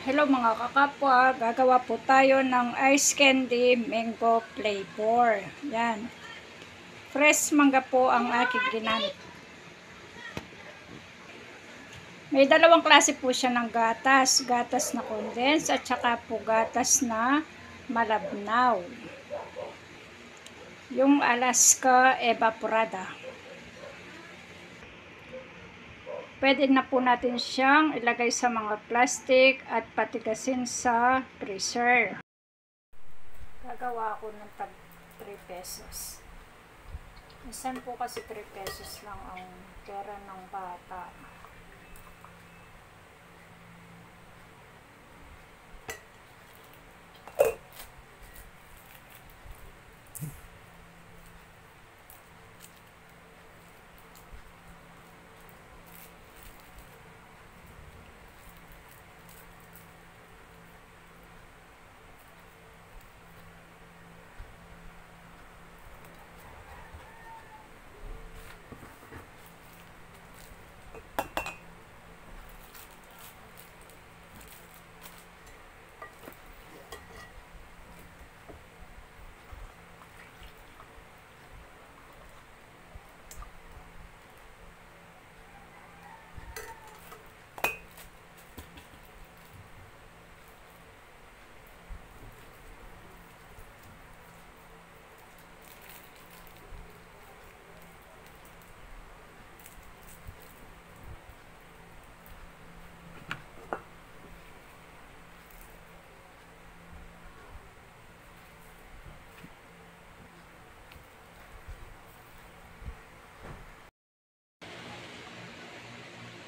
Hello mga kakapwa, gagawa po tayo ng ice candy mango flavor. Yan. Fresh mangga po ang aking ginamit. May dalawang klase po siya ng gatas. Gatas na condense at saka po gatas na malabnaw. Yung Alaska evaporada. Pwede na po natin siyang ilagay sa mga plastic at patigasin sa freezer. Gagawa ako ng tag 3 pesos. Minsan po kasi 3 pesos lang ang pera ng bata.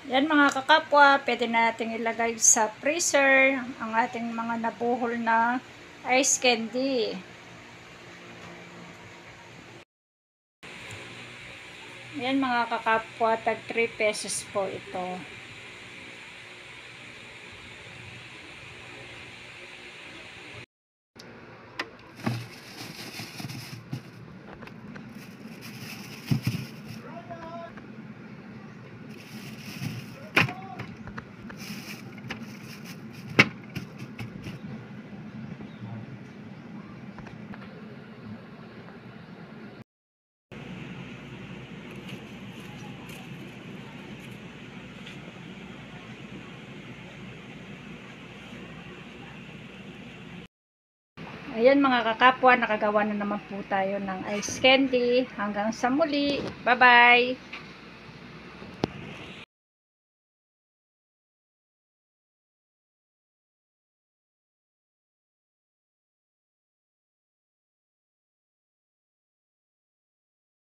Yan mga kakapwa, pwede natin ilagay sa freezer ang ating mga nabuhol na ice candy. Yan mga kakapwa, tag 3 pesos po ito. Ayan mga kakapwa, nakagawa na naman po tayo ng ice candy. Hanggang sa muli. Bye-bye!